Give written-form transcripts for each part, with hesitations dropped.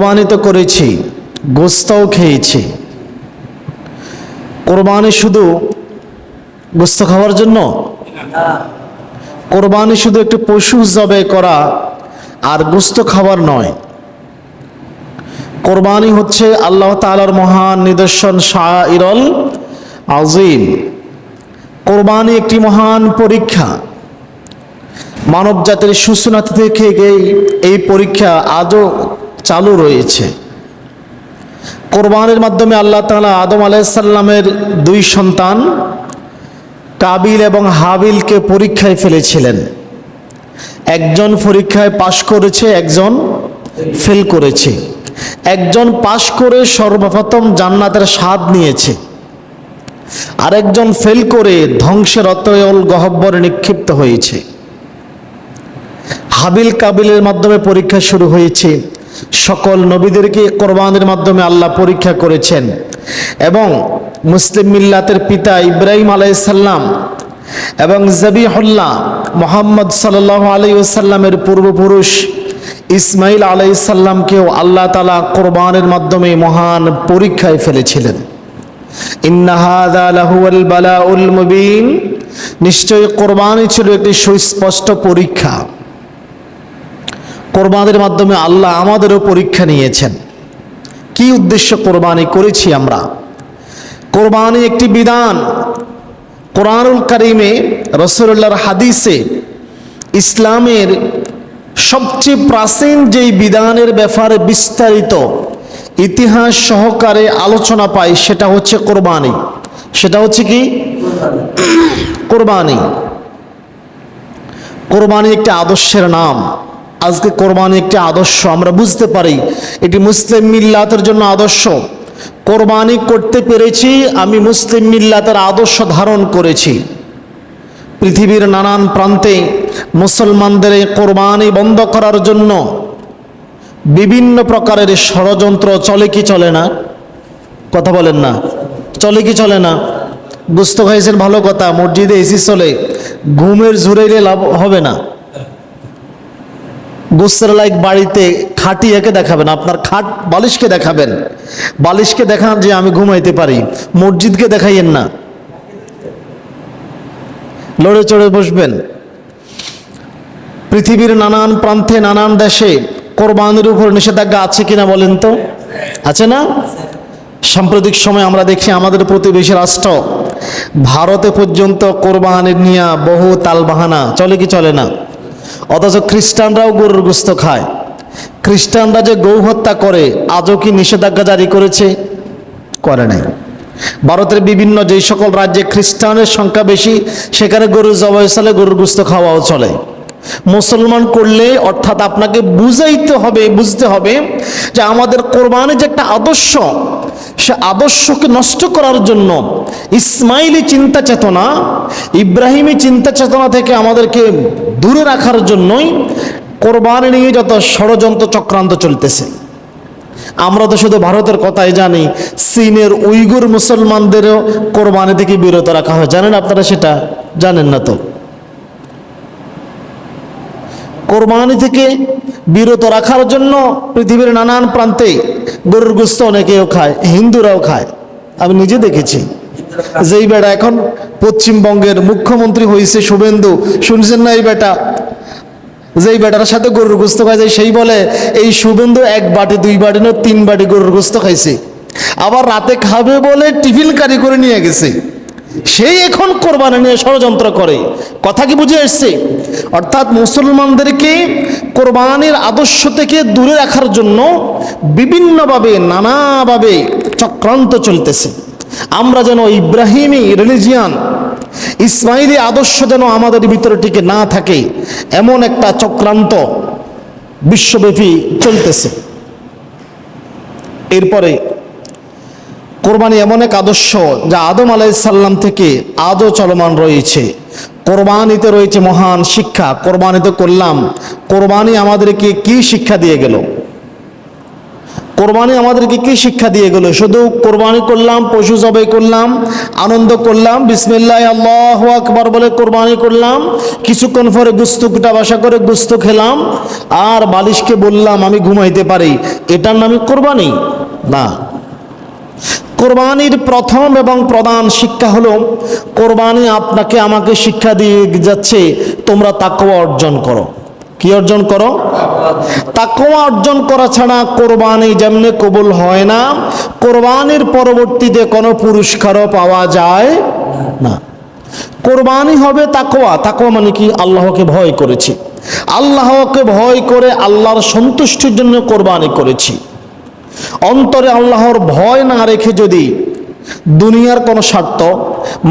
কোরবানি তো করেছি, গোস্তও খেয়েছি। কোরবানি শুধু গোস্ত খাওয়ার জন্য? কোরবানি শুধু একটি পশু জবাই করা আর গোস্ত খাবার নয়। কোরবানি হচ্ছে আল্লাহ তাআলার মহান নিদর্শন, শাইরুল আযীম। কোরবানি একটি মহান পরীক্ষা। মানব জাতির সূচনা থেকে এই পরীক্ষা আজও চালু রয়েছে। কোরবানির মাধ্যমে আল্লাহ তাআলা আদম আলাইহিস সালামের দুই সন্তান কাবিল এবং হাবিলকে পরীক্ষায় ফেলেছিলেন। একজন পরীক্ষায় পাশ করেছে, একজন ফেল করেছে। একজন পাশ করে সর্বপ্রথম জান্নাতের স্বাদ নিয়েছে, আরেকজন ফেল করে ধ্বংসের অতল গহ্বরে নিক্ষিপ্ত হয়েছে। হাবিল কাবিলের মাধ্যমে পরীক্ষা শুরু হয়েছে। সকল নবীদেরকে কোরবানির মাধ্যমে আল্লাহ পরীক্ষা করেছেন এবং মুসলিম মিল্লাতের পিতা ইব্রাহিম আলাইহিস সালাম এবং জবিহুল্লাহ মুহাম্মদ সাল্লাল্লাহু আলাইহি ওয়াসাল্লামের পূর্বপুরুষ ইসমাইল আলাইহিস সালামকেও আল্লাহ তাআলা কোরবানির মাধ্যমে মহান পরীক্ষায় ফেলেছিলেন। ইন্না হাযা লাহুল বালাউল মুবিন, নিশ্চয়ই কোরবানি ছিল একটি সুস্পষ্ট পরীক্ষা। কোরবানির মাধ্যমে আল্লাহ আমাদেরও পরীক্ষা নিয়েছেন। কি উদ্দেশ্য কোরবানি করেছি আমরা? কোরবানি একটি বিধান। কোরআনুল কারীমে, রাসূলুল্লাহর হাদিসে ইসলামের সবচেয়ে প্রাচীন যেই বিধানের ব্যাপারে বিস্তারিত ইতিহাস সহকারে আলোচনা পাই সেটা হচ্ছে কোরবানি। সেটা হচ্ছে কি? কোরবানি। কোরবানি একটি আদর্শের নাম। আজকে কোরবানি একটি আদর্শ, আমরা বুঝতে পারি এটি মুসলিম মিল্লাতের জন্য আদর্শ। কোরবানি করতে পেরেছি, আমি মুসলিম মিল্লাতের আদর্শ ধারণ করেছি। পৃথিবীর নানান প্রান্তে মুসলমানদের এই কোরবানি বন্ধ করার জন্য বিভিন্ন প্রকারের ষড়যন্ত্র চলে কি চলে না? কথা বলেন না, চলে কি চলে না? গোস্ত খাইছেন ভালো কথা, মসজিদে এসি চলে, ঘুমের ঝুরাইলে লাভ হবে না। গোস্তের লাইক বাড়িতে খাটিয়াকে দেখাবেন, আপনার খাট বালিশকে দেখাবেন, বালিশকে দেখান যে আমি ঘুমাইতে পারি। মসজিদকে দেখাইয়েন না, লড়ে চড়ে বসবেন। পৃথিবীর নানান প্রান্তে নানান দেশে কোরবানির উপর নিষেধাজ্ঞা আছে কিনা বলেন তো? আছে না? সাম্প্রতিক সময় আমরা দেখি আমাদের প্রতিবেশী রাষ্ট্র ভারতে পর্যন্ত কোরবানির নিয়ে বহু তালবাহানা, চলে কি চলে না? অথচ খ্রিস্টানরাও গরুর গোস্ত খায়। খ্রিস্টানরা যে গৌ হত্যা করে আজও কি নিষেধাজ্ঞা জারি করেছে? করে নাই। ভারতের বিভিন্ন যে সকল রাজ্যে খ্রিস্টানের সংখ্যা বেশি সেখানে গরুর জবাই চলে, গরুর গোস্ত খাওয়াও চলে। মুসলমান করলে, অর্থাৎ আপনাকে বুঝাইতে হবে, বুঝতে হবে যে আমাদের কোরবানি যে একটা আদর্শ, সে আদর্শকে নষ্ট করার জন্য ইসমাইলি চিন্তা চেতনা, ইব্রাহিমী চিন্তা চেতনা থেকে আমাদেরকে দূরে রাখার জন্যই কোরবানি নিয়ে যত ষড়যন্ত্র চক্রান্ত চলতেছে। আমরা তো শুধু ভারতের কথাই জানি, চীনের উইগুর মুসলমানদেরও কোরবানি থেকে বিরত রাখা হয়। জানেন আপনারা? সেটা জানেন না তো। কোরবানি থেকে বিরত রাখার জন্য পৃথিবীর নানান প্রান্তে গরুর গোস্ত অনেকেও খায়, হিন্দুরাও খায়। আমি নিজে দেখেছি। যেই বেটা এখন পশ্চিমবঙ্গের মুখ্যমন্ত্রী হয়েছে, শুভেন্দু, শুনছেন না? এই বেটা, যেই বেটার সাথে গরুর গোস্ত খাইছে সেই বলে এই শুভেন্দু 1 বাটি 2 বাটি না 3 বাটি গরুর গোস্ত খাইছে, আবার রাতে খাবে বলে টিফিন কারি করে নিয়ে গেছে। সেই এখন কোরবানি নিয়ে ষড়যন্ত্র করে। কথা কি বুঝে আসছে? অর্থাৎ মুসলমানদেরকে কোরবানির আদর্শ থেকে দূরে রাখার জন্য বিভিন্নভাবে নানাভাবে চক্রান্ত চলতেছে। আমরা যেন ইব্রাহিমী রিলিজিয়ান, ইসমাইলি আদর্শ যেন আমাদের ভিতরে টিকে না থাকে, এমন একটা চক্রান্ত বিশ্বব্যাপী চলতেছে। এরপরে কোরবানি এমন এক আদর্শ যা আদম আলাইহিস সালাম থেকে আজও চলমান রয়েছে। কোরবানিতে রয়েছে মহান শিক্ষা। কোরবানি তো করলাম, কোরবানি আমাদেরকে কি শিক্ষা দিয়ে গেল? কোরবানি আমাদেরকে কি শিক্ষা দিয়ে গেল? শুধু কোরবানি করলাম, পশু জবাই করলাম, আনন্দ করলাম, বিসমিল্লাহ আল্লাহু আকবার বলে কোরবানি করলাম, কিছুক্ষণ পরে গুস্ত কুটা বাসা করে গুস্ত খেলাম, আর বালিশকে বললাম আমি ঘুমাইতে পারি, এটার নামই কোরবানি না। কোরবানির প্রথম এবং প্রধান শিক্ষা হলো, কোরবানি আপনাকে আমাকে শিক্ষা দিয়ে যাচ্ছে তোমরা তাকওয়া অর্জন করো। কি অর্জন করো? তাকওয়া অর্জন করা ছাড়া কোরবানি যেমনি কবুল হয় না, কোরবানির পরবর্তীতে কোনো পুরস্কারও পাওয়া যায় না। কোরবানি হবে তাকওয়া। তাকওয়া মানে কি? আল্লাহকে ভয় করেছি, আল্লাহকে ভয় করে আল্লাহর সন্তুষ্টির জন্য কোরবানি করেছি। অন্তরে আল্লাহর ভয় না রেখে যদি দুনিয়ার কোনো স্বার্থ,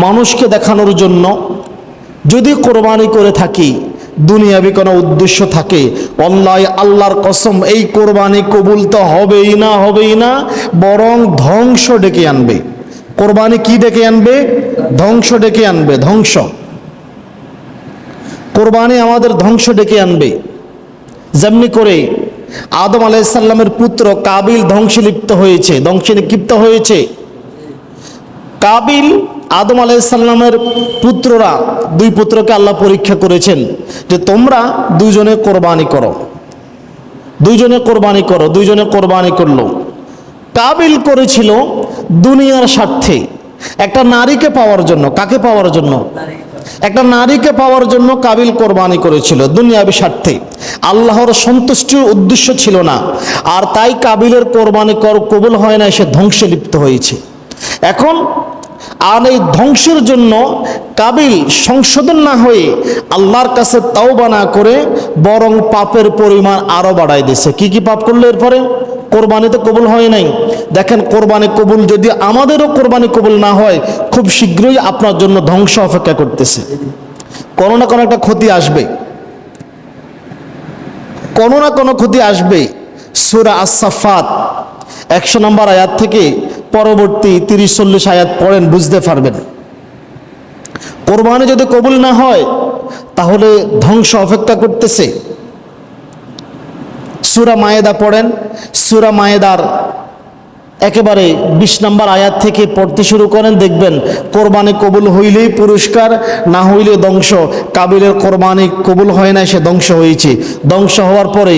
মানুষকে দেখানোর জন্য যদি কোরবানি করে থাকি, দুনিয়াবি কোনো উদ্দেশ্য থাকে, আল্লাহ আল্লাহর কসম এই কোরবানি কবুল তো হবেই না, বরং ধ্বংস ডেকে আনবে। কোরবানি কি ডেকে আনবে? ধ্বংস ডেকে আনবে, ধ্বংস। কোরবানি আমাদের ধ্বংস ডেকে আনবে। যেমনি করে আদম আলাইহিস সালামের পুত্র কাবিল ধ্বংসে লিপ্ত হয়েছে। কাবিল আদম আলাইহিস সালামের পুত্ররা, দুই পুত্রকে আল্লাহ পরীক্ষা করেছেন যে তোমরা দুইজনে কোরবানি করো। দুইজনে কোরবানি করলো। কাবিল করেছিল দুনিয়ার স্বার্থে, একটা নারীকে পাওয়ার জন্য। কাকে পাওয়ার জন্য? একটা নারীকে পাওয়ার জন্য কাবিল কোরবানি করেছিল, দুনিয়াবি স্বার্থে। আল্লাহর সন্তুষ্টির উদ্দেশ্য ছিল না, আর তাই কাবিলের কোরবানি কবুল হয় না, সে ধ্বংসে লিপ্ত হয়েছে। এখন আর এই ধ্বংসের জন্য কাবিল সংশোধন না হয়ে আল্লাহর কাছে তাওবা না করে বরং পাপের পরিমাণ আরো বাড়ায় দিয়েছে। কি পাপ করলো এরপরে? কোরবানি তো কবুল হয় নাই। দেখেন, কোরবানি কবুল যদি আমাদেরও কোরবানি কবুল না হয়, খুব শীঘ্রই আপনার জন্য ধ্বংস অপেক্ষা করতেছে। কোনো না কোনো একটা ক্ষতি আসবে, কোনো না কোনো ক্ষতি আসবে। সূরা আস-সাফফাত 100 নম্বর আয়াত থেকে পরবর্তী 30-40 আয়াত পড়েন, বুঝতে পারবেন। কোরবানি যদি কবুল না হয় তাহলে ধ্বংস অপেক্ষা করতেছে। সূরা মায়েদা পড়েন, সূরা মায়েদার একেবারে 20 নম্বর আয়াত থেকে পড়তে শুরু করেন, দেখবেন কোরবানি কবুল হইলেই পুরস্কার, না হইলে ধ্বংস। কাবিলের কোরবানি কবুল হয় না, সে ধ্বংস হয়েছে। ধ্বংস হওয়ার পরে,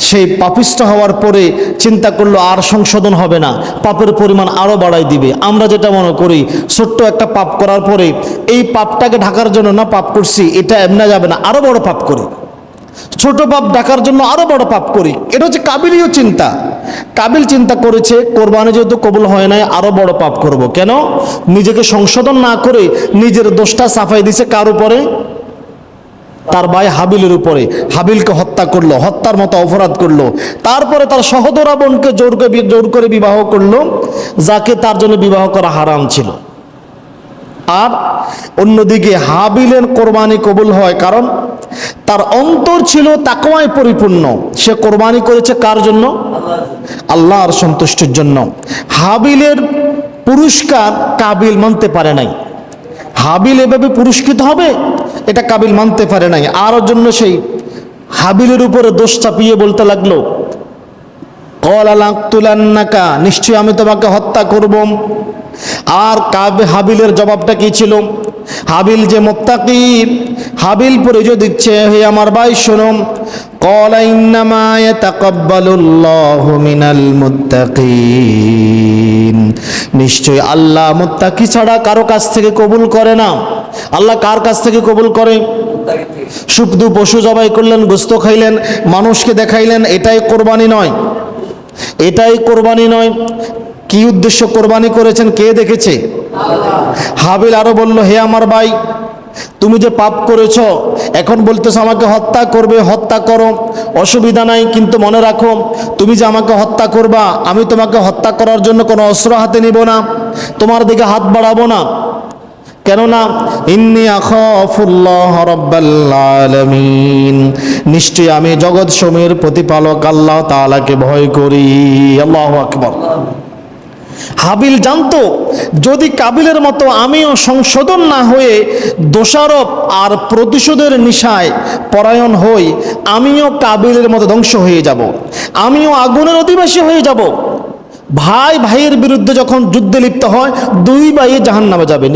সেই পাপিষ্ঠ হওয়ার পরে চিন্তা করলো আর সংশোধন হবে না, পাপের পরিমাণ আরো বাড়াই দিবে। আমরা যেটা মনে করি, ছোট্ট একটা পাপ করার পরে এই পাপটাকে ঢাকার জন্য না পাপ করছি, এটা এমনি যাবে না, আরো বড় পাপ করি। ছোট পাপ ঢাকার জন্য আরো বড় পাপ করি। এটা হচ্ছে কাবিলীয় চিন্তা। কাবিল চিন্তা করেছে কোরবানি যেহেতু কবুল হয় নাই, আরো বড় পাপ করব। কেন? নিজেকে সংশোধন না করে নিজের দোষটা চাপাই দিছে কার উপরে? তার ভাই হাবিলের উপরে। হাবিলকে হত্যা করলো, হত্যার মতো অপরাধ করলো। তারপরে তার সহোদরা বোনকে জোর করে বিবাহ করলো, যাকে তার জন্য বিবাহ করা হারাম ছিল। আর অন্যদিকে হাবিলের কোরবানি কবুল হয়, কারণ তার অন্তর ছিল তাকওয়ায় পরিপূর্ণ। সে কোরবানি করেছে কার জন্য? আল্লাহর সন্তুষ্টির জন্য। হাবিলের পুরস্কার কাবিল মানতে পারে নাই। হাবিল এভাবে পুরস্কৃত হবে এটা কাবিল মানতে পারে নাই। আর জন্য সেই হাবিলের উপরে দোষ চাপিয়ে বলতে লাগলো, ক্বালা লাকতুলান্নাকা, নিশ্চয়ই আমি তোমাকে হত্যা করব। আর হাবিলের জবাবটা কি ছিল? হাবিল যে মুত্তাকি, হাবিল পরিচয় দিচ্ছে, হে আমার ভাই শোনো, ক্বালা ইন্নামা ইয়াতাকাব্বালুল্লাহু মিনাল মুত্তাকিন, নিশ্চয়ই আল্লাহ মুত্তাকি ছাড়া কারো কাছ থেকে কবুল করে না। আল্লাহ কার কাছ থেকে কবুল করে? শুধু পশু জবাই করলেন, গোস্ত খাইলেন, মানুষকে দেখাইলেন, এটাই কোরবানি নয়। এটাই কোরবানি নয়। কি উদ্দেশ্য কোরবানি করেছেন? কে দেখেছে? হাবিল আরো বলল, হে আমার ভাই, তুমি যে পাপ করেছ, এখন বলতেছ আমাকে হত্যা করবে, হত্যা করো, অসুবিধা নাই, কিন্তু মনে রাখো তুমি যে আমাকে হত্যা করবা, আমি তোমাকে হত্যা করার জন্য কোনো অস্ত্র হাতে নিব না, তোমার দিকে হাত বাড়াবো না। কেননা ইন্নী আখাফুল্লাহ রাব্বাল আলামিন, নিশ্চয়ই আমি জগৎ সমূহের প্রতিপালক আল্লাহ তাআলাকে ভয় করি। আল্লাহু আকবার। হাবিল জানতো যদি কাবিলের মতো আমিও সংশোধন না হয়ে দোষারোপ আর প্রতিশোধের নিশায় পরায়ণ হই, আমিও কাবিলের মতো ধ্বংস হয়ে যাব, আমিও আগুনের অধিবাসী হয়ে যাব। ভাই ভাইয়ের বিরুদ্ধে যখন যুদ্ধে লিপ্ত হয়, দুই ভাই জাহান্নামে যাবে।